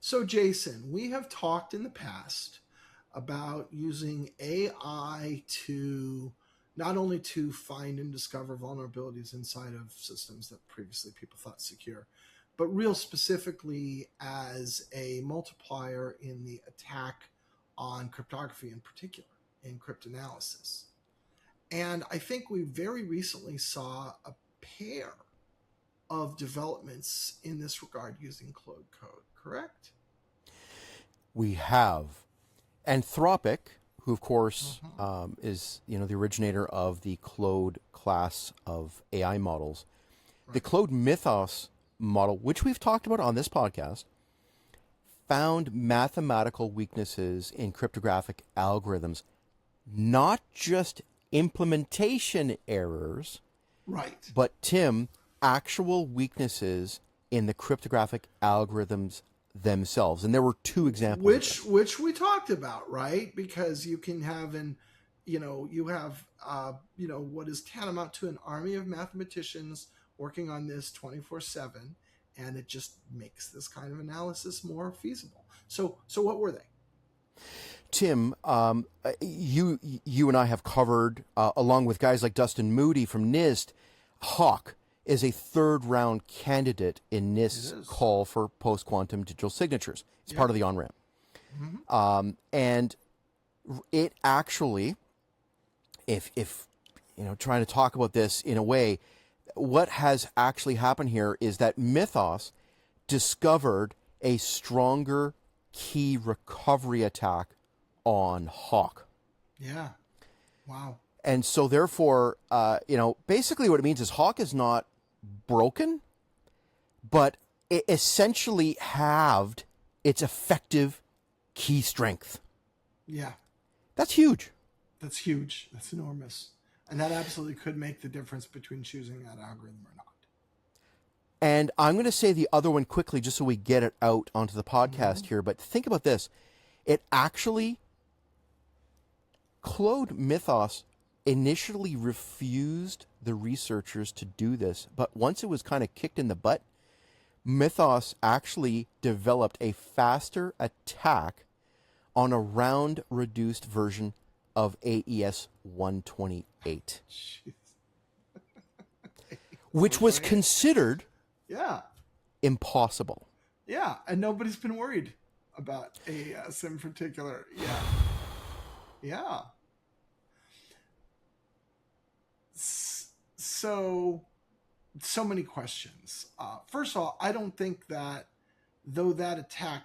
So, Jason, we have talked in the past about using AI to not only to find and discover vulnerabilities inside of systems that previously people thought secure, but real specifically as a multiplier in the attack on cryptography in particular, in cryptanalysis. And I think we very recently saw a pair of developments in this regard using Claude code, correct? We have Anthropic, who of course is the originator of the Claude class of AI models. Right. The Claude Mythos model, which we've talked about on this podcast, found mathematical weaknesses in cryptographic algorithms, not just implementation errors, right? But Tim, actual weaknesses in the cryptographic algorithms themselves. And there were two examples which we talked about, right? Because you can have you have what is tantamount to an army of mathematicians working on this 24/7, and it just makes this kind of analysis more feasible. So what were they? Tim, you and I have covered, along with guys like Dustin Moody from NIST, Hawk is a third-round candidate in NIST's call for post-quantum digital signatures. It's part of the on-ramp. Mm-hmm. And it actually, if trying to talk about this in a way, what has actually happened here is that Mythos discovered a stronger key recovery attack on Hawk. Yeah. Wow. And so therefore, basically what it means is Hawk is not broken, but it essentially halved its effective key strength. Yeah. That's huge. That's huge. That's enormous. And that absolutely could make the difference between choosing that algorithm or not. And I'm going to say the other one quickly just so we get it out onto the podcast here. But think about this. It actually, Claude Mythos initially refused the researchers to do this. But once it was kind of kicked in the butt, Mythos actually developed a faster attack on a round-reduced version of AES 128. Which was considered impossible. Yeah, and nobody's been worried about AES in particular. Yeah. Yeah. So many questions. First of all, I don't think that though that attack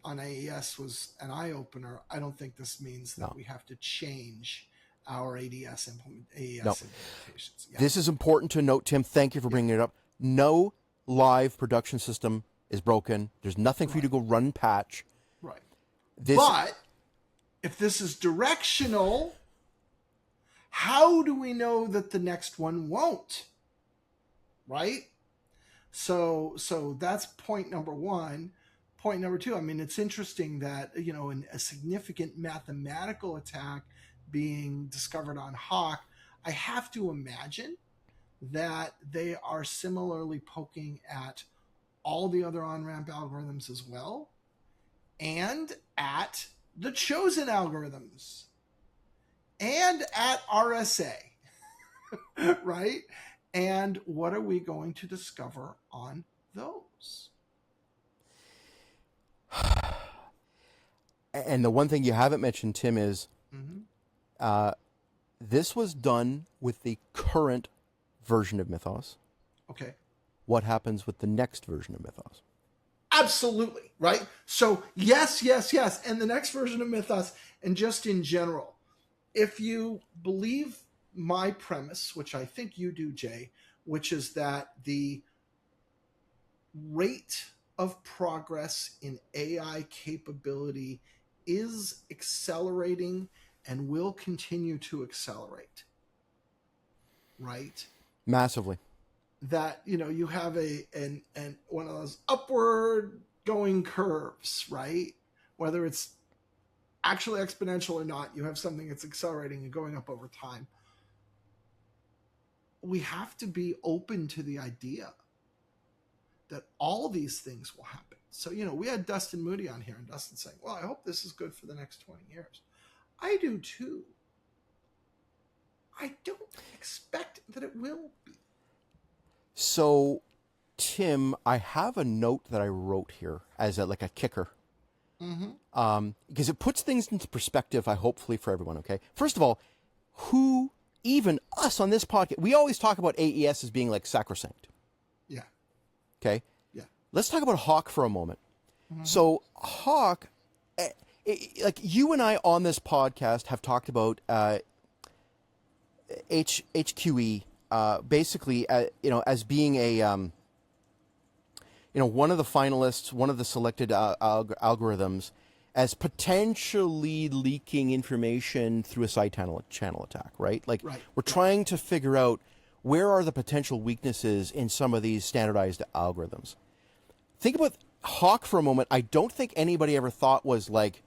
on AES was an eye-opener, I don't think this means that we have to change our AES implementations. Yeah. This is important to note, Tim. Thank you for bringing it up. No live production system is broken. There's nothing for you to go run patch. Right. But if this is directional, how do we know that the next one won't? Right? So that's point number one. Point number two, I mean, it's interesting that, in a significant mathematical attack being discovered on Hawk, I have to imagine that they are similarly poking at all the other on-ramp algorithms as well, and at the chosen algorithms, and at RSA, right? And what are we going to discover on those? And the one thing you haven't mentioned, Tim, is this was done with the current version of Mythos. Okay. What happens with the next version of Mythos? Absolutely, right? So yes. And the next version of Mythos, and just in general, if you believe my premise, which I think you do, Jay, which is that the rate of progress in AI capability is accelerating and will continue to accelerate, right? Massively. That, you have an one of those upward going curves, right? Whether it's actually exponential or not, you have something that's accelerating and going up over time. We have to be open to the idea that all these things will happen. So, we had Dustin Moody on here, and Dustin saying, well, I hope this is good for the next 20 years. I do too. I don't expect that it will be. So, Tim, I have a note that I wrote here as like a kicker. Because it puts things into perspective, hopefully for everyone, okay? First of all, who, even us on this podcast, we always talk about AES as being like sacrosanct. Yeah. Okay? Yeah. Let's talk about Hawk for a moment. So, Hawk, like you and I on this podcast have talked about HQE basically, as being a, one of the finalists, one of the selected algorithms, as potentially leaking information through a side channel attack, right? Like, we're trying to figure out where are the potential weaknesses in some of these standardized algorithms. Think about Hawk for a moment. I don't think anybody ever thought was like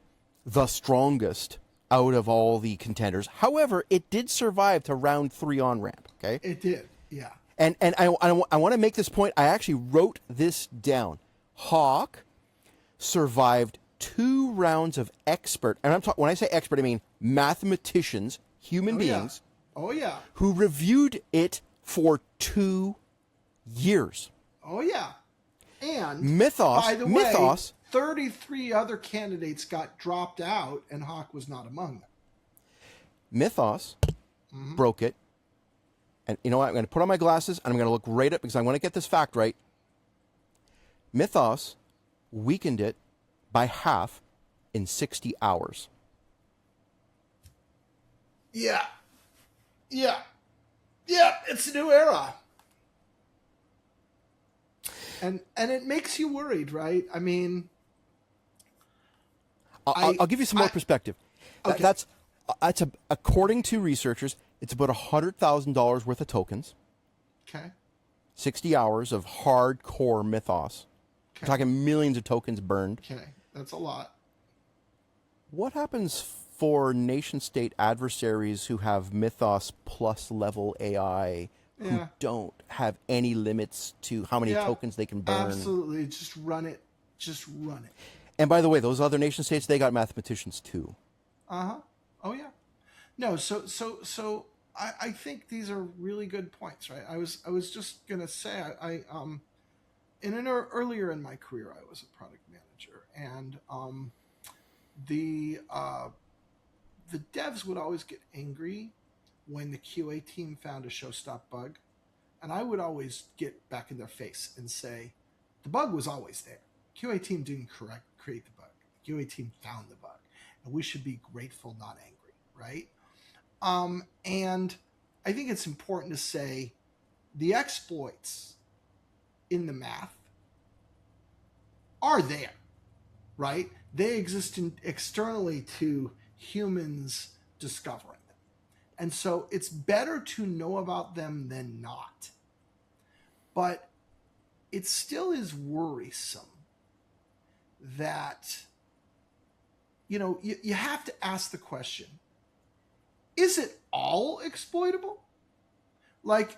the strongest out of all the contenders. However, it did survive to round 3 on-ramp, okay? It did, yeah. And I want to make this point. I actually wrote this down. Hawk survived 2 rounds of expert, and when I say expert, I mean mathematicians, human beings, who reviewed it for 2 years. Oh, yeah. And, Mythos, by the way, 33 other candidates got dropped out, and Hawk was not among them. Mythos broke it. And you know what? I'm going to put on my glasses, and I'm going to look right up, because I want to get this fact right. Mythos weakened it by half in 60 hours. Yeah. Yeah. Yeah, it's a new era. And it makes you worried, right? I mean... I'll give you some more perspective. Okay. That's according to researchers, it's about $100,000 worth of tokens. Okay. 60 hours of hardcore Mythos. Okay. We're talking millions of tokens burned. Okay, that's a lot. What happens for nation-state adversaries who have Mythos plus level AI who don't have any limits to how many tokens they can burn? Absolutely. Just run it. Just run it. And by the way, those other nation-states, they got mathematicians too. Uh-huh. Oh, yeah. No, so I think these are really good points, right? I was just gonna say earlier in my career I was a product manager, and the devs would always get angry when the QA team found a showstop bug, and I would always get back in their face and say the bug was always there. QA team didn't create the bug. The QA team found the bug, and we should be grateful, not angry, right? And I think it's important to say the exploits in the math are there, right? They exist externally to humans discovering them. And so it's better to know about them than not. But it still is worrisome that, you have to ask the question, is it all exploitable? Like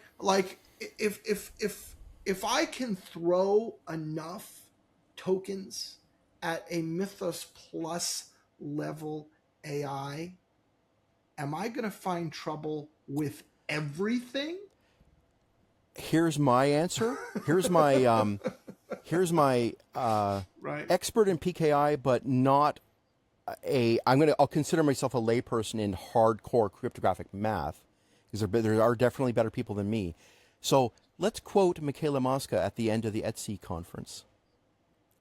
if I can throw enough tokens at a Mythos plus level AI, am I going to find trouble with everything? Here's my answer. Here's my right. expert in PKI, but not I'll consider myself a layperson in hardcore cryptographic math, because there are definitely better people than me. So let's quote Michaela Mosca at the end of the Etsy conference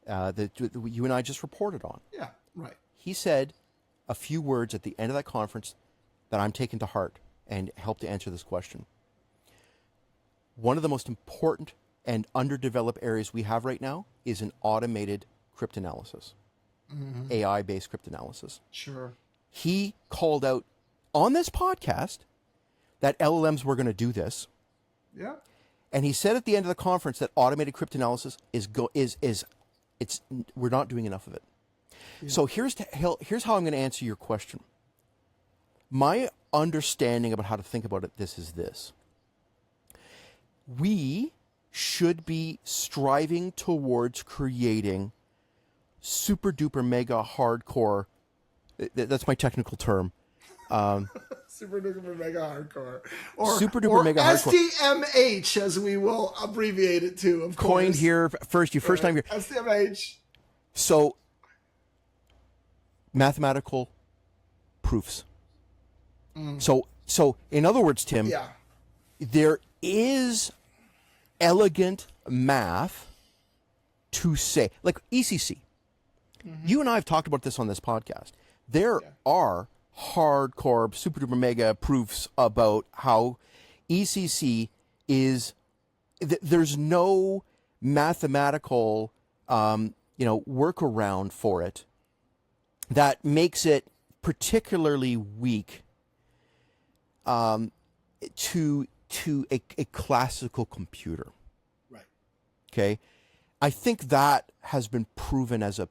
that you and I just reported on. Yeah, right. He said a few words at the end of that conference that I'm taking to heart and help to answer this question. One of the most important and underdeveloped areas we have right now is an automated cryptanalysis. AI-based cryptanalysis. Sure. He called out on this podcast that LLMs were going to do this. Yeah. And he said at the end of the conference that automated cryptanalysis we're not doing enough of it. Yeah. So here's how I'm going to answer your question. My understanding about how to think about this is this. We should be striving towards creating super duper mega hardcore. That's my technical term. Super duper mega hardcore, or Super duper mega hardcore. SDMH, as we will abbreviate it to. Of course, Coined here first. Your first time here. SDMH. So, mathematical proofs. So in other words, Tim, Yeah. there is elegant math to say, like ECC. You and I have talked about this on this podcast. There are hardcore, super duper mega proofs about how ECC is. There's no mathematical, workaround for it that makes it particularly weak to a classical computer. Right. Okay, I think that has been proven as a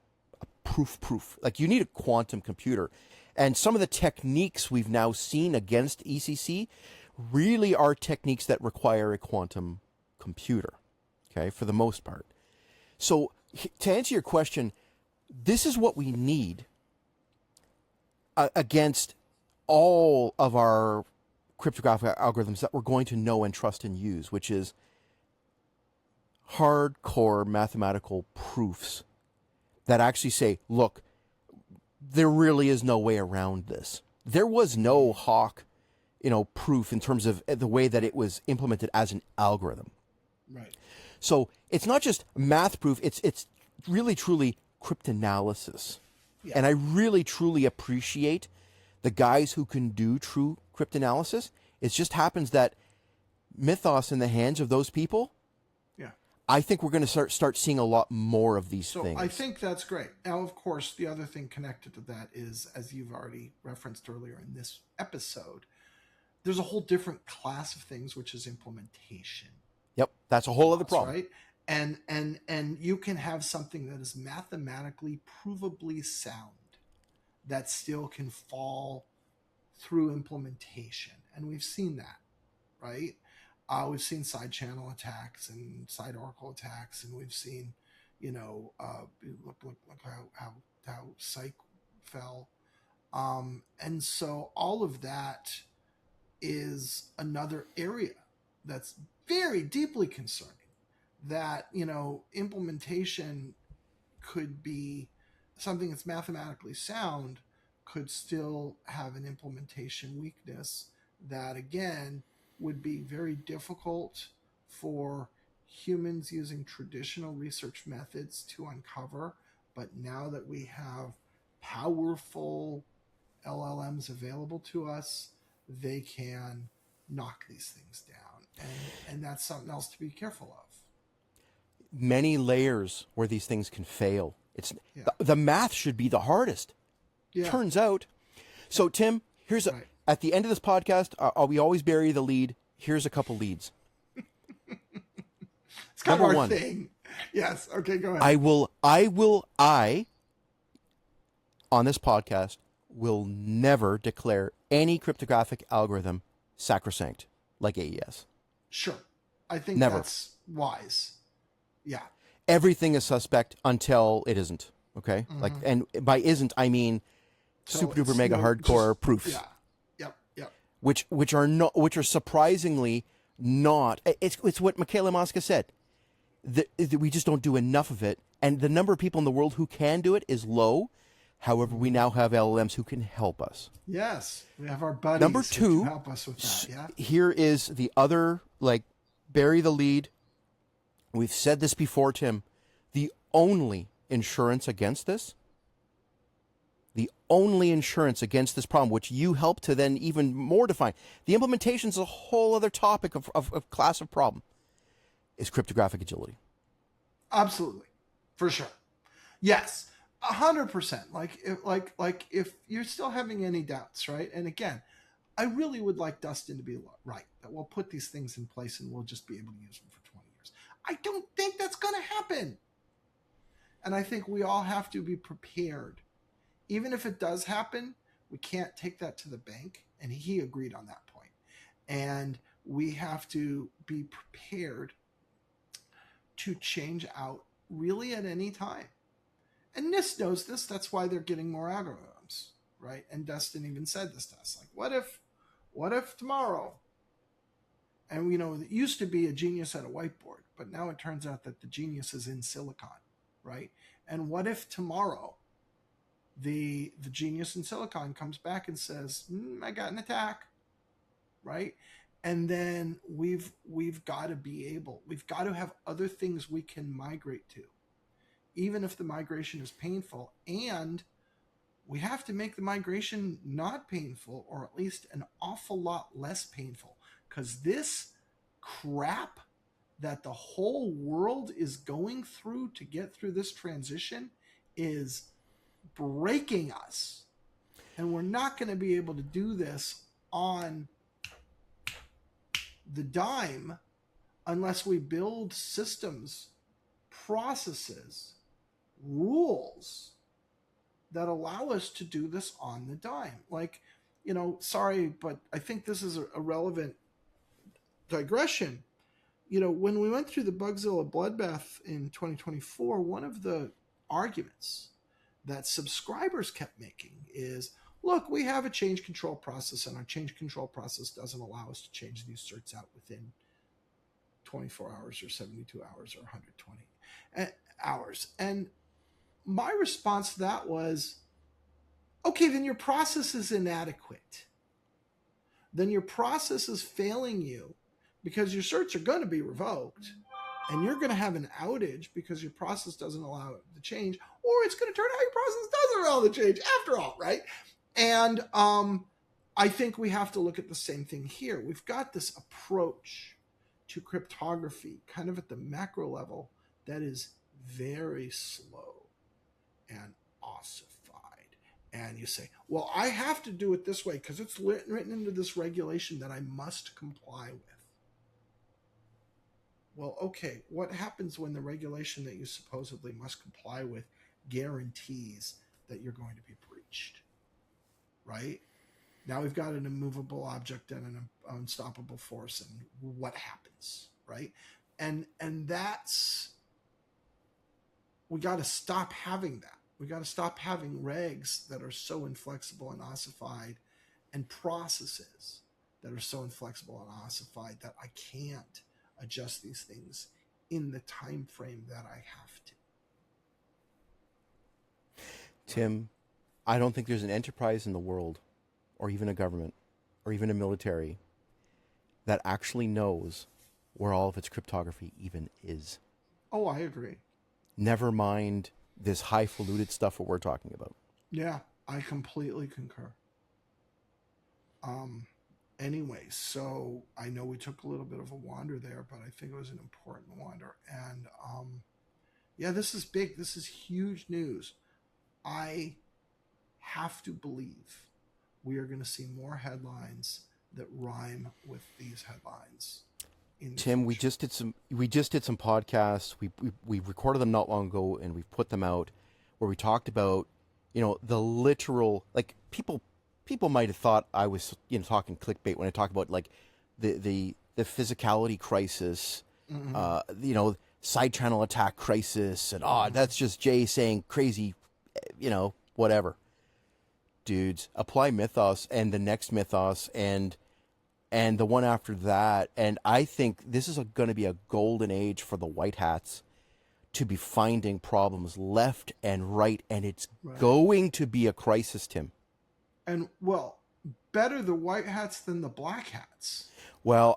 proof. Like, you need a quantum computer, and some of the techniques we've now seen against ECC really are techniques that require a quantum computer. Okay, for the most part. So to answer your question, this is what we need against all of our cryptographic algorithms that we're going to know and trust and use, which is hardcore mathematical proofs that actually say, look, there really is no way around this. There was no Hawk, proof in terms of the way that it was implemented as an algorithm. Right. So it's not just math proof, it's really truly cryptanalysis. Yeah. And I really truly appreciate the guys who can do true cryptanalysis. It just happens that Mythos in the hands of those people, I think we're going to start seeing a lot more of these things. So I think that's great. Now, of course, the other thing connected to that is, as you've already referenced earlier in this episode, there's a whole different class of things, which is implementation. Yep, that's a whole other problem. Right? And you can have something that is mathematically provably sound that still can fall through implementation. And we've seen that, right? We've seen side channel attacks and side oracle attacks, and we've seen, look how Psych fell. And so all of that is another area that's very deeply concerning, that, implementation could be something that's mathematically sound, could still have an implementation weakness that, again, would be very difficult for humans using traditional research methods to uncover. But now that we have powerful LLMs available to us, they can knock these things down. And that's something else to be careful of. Many layers where these things can fail. The math should be the hardest. Yeah. Turns out. So, Tim, here's at the end of this podcast, we always bury the lead. Here's a couple leads. It's kind of our thing. Yes. Okay, go ahead. I, on this podcast, will never declare any cryptographic algorithm sacrosanct like AES. Sure. I think that's wise. Yeah. Everything is suspect until it isn't. Okay? Mm-hmm. And by isn't, I mean super duper mega hardcore proofs. Yeah. Yep. Which are surprisingly not. It's what Michaela Mosca said. That we just don't do enough of it, and the number of people in the world who can do it is low. However, we now have LLMs who can help us. Yes, we have our buddies. Number two, who can help us with that. Yeah. Here is the other, bury the lead. We've said this before, Tim. The only insurance against this, problem, which you help to then even more define. The implementation is a whole other topic of class of problem, is cryptographic agility. Absolutely. For sure. Yes. 100%. Like if you're still having any doubts, right? And again, I really would like Dustin to be right, that we'll put these things in place and we'll just be able to use them for 20 years. I don't think that's going to happen. And I think we all have to be prepared. Even if it does happen, we can't take that to the bank. And he agreed on that point. And we have to be prepared to change out really at any time. And NIST knows this. That's why they're getting more algorithms, right? And Dustin even said this to us. Like, what if tomorrow? And, it used to be a genius at a whiteboard, but now it turns out that the genius is in silicon, right? And what if tomorrow the genius in silicon comes back and says, I got an attack, right? And then we've got to have other things we can migrate to, even if the migration is painful. And we have to make the migration not painful, or at least an awful lot less painful, because this crap that the whole world is going through to get through this transition is breaking us. And we're not going to be able to do this on the dime unless we build systems, processes, rules that allow us to do this on the dime. Like, sorry, but I think this is a relevant digression. When we went through the Bugzilla bloodbath in 2024, one of the arguments that subscribers kept making is, look, we have a change control process, and our change control process doesn't allow us to change these certs out within 24 hours or 72 hours or 120 hours. And my response to that was, okay, then your process is inadequate. Then your process is failing you, because your certs are going to be revoked, and you're going to have an outage because your process doesn't allow it to change, or it's going to turn out your process doesn't allow the change after all, right? And I think we have to look at the same thing here. We've got this approach to cryptography kind of at the macro level that is very slow and ossified. And you say, well, I have to do it this way because it's written into this regulation that I must comply with. Well, okay, what happens when the regulation that you supposedly must comply with guarantees that you're going to be breached, right? Now we've got an immovable object and an unstoppable force, and what happens, right? And that's, we got to stop having that. We got to stop having regs that are so inflexible and ossified, and processes that are so inflexible and ossified that I can't adjust these things in the time frame that I have to. Tim, I don't think there's an enterprise in the world, or even a government, or even a military, that actually knows where all of its cryptography even is. Oh, I agree. Never mind this highfalutin stuff what we're talking about. Yeah, I completely concur. Anyway, so I know we took a little bit of a wander there, but I think it was an important wander. And yeah, this is big. This is huge news. I have to believe we are going to see more headlines that rhyme with these headlines. Tim, we just did some podcasts. We recorded them not long ago, and we've put them out where we talked about, the literal, like, people might have thought I was, talking clickbait when I talk about, like, the physicality crisis, side channel attack crisis, and that's just Jay saying crazy, whatever. Dudes, apply Mythos and the next Mythos and the one after that, and I think this is going to be a golden age for the white hats to be finding problems left and right, and it's going to be a crisis, Tim. And, well, better the white hats than the black hats. Well,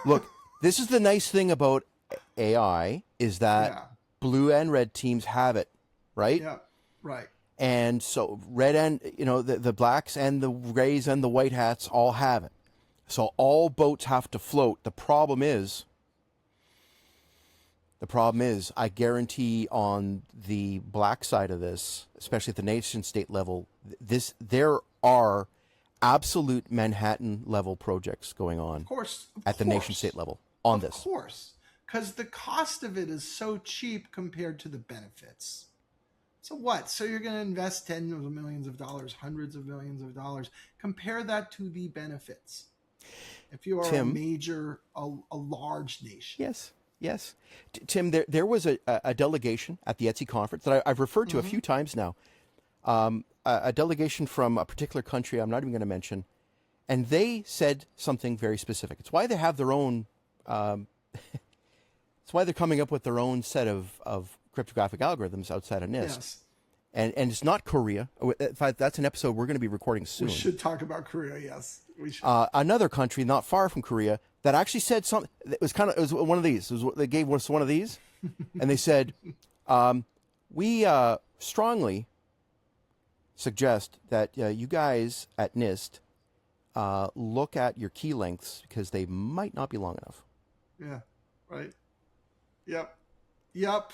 look, this is the nice thing about AI is that blue and red teams have it, right? Yeah, right. And so red and, the blacks and the grays and the white hats all have it. So all boats have to float. The problem is, I guarantee on the black side of this, especially at the nation state level, there are absolute Manhattan level projects going on. Of course. At the nation state level on this. Of course. Because the cost of it is so cheap compared to the benefits. So what? So you're going to invest tens of millions of dollars, hundreds of millions of dollars. Compare that to the benefits. If you are Tim, a large nation. Yes. Yes. Tim, there was a delegation at the Etsy conference that I've referred to a few times now. A delegation from a particular country I'm not even going to mention, and they said something very specific. It's why they have their own. It's why they're coming up with their own set of cryptographic algorithms outside of NIST. Yes. And it's not Korea. In fact, that's an episode we're going to be recording soon. We should talk about Korea. Yes, we should. Another country not far from Korea that actually said something. It was one of these. They gave us one of these, and they said, "We strongly suggest that you guys at NIST look at your key lengths because they might not be long enough." Yeah. Right. Yep.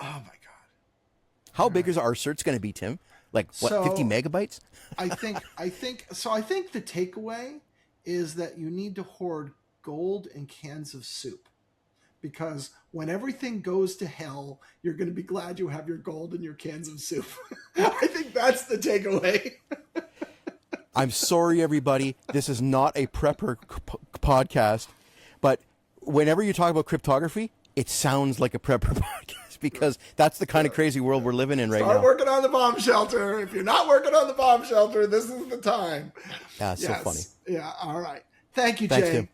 Oh my God. How big is our certs going to be, Tim? Like what, 50 megabytes? I think the takeaway is that you need to hoard gold and cans of soup, because when everything goes to hell, you're going to be glad you have your gold and your cans of soup. I think that's the takeaway. I'm sorry, everybody. This is not a prepper podcast, but whenever you talk about cryptography, it sounds like a prepper podcast because that's the kind of crazy world we're living in right now. Start working on the bomb shelter. If you're not working on the bomb shelter, this is the time. Yeah, it's so funny. Yeah, all right. Thank you, Thanks, Jay. Tim.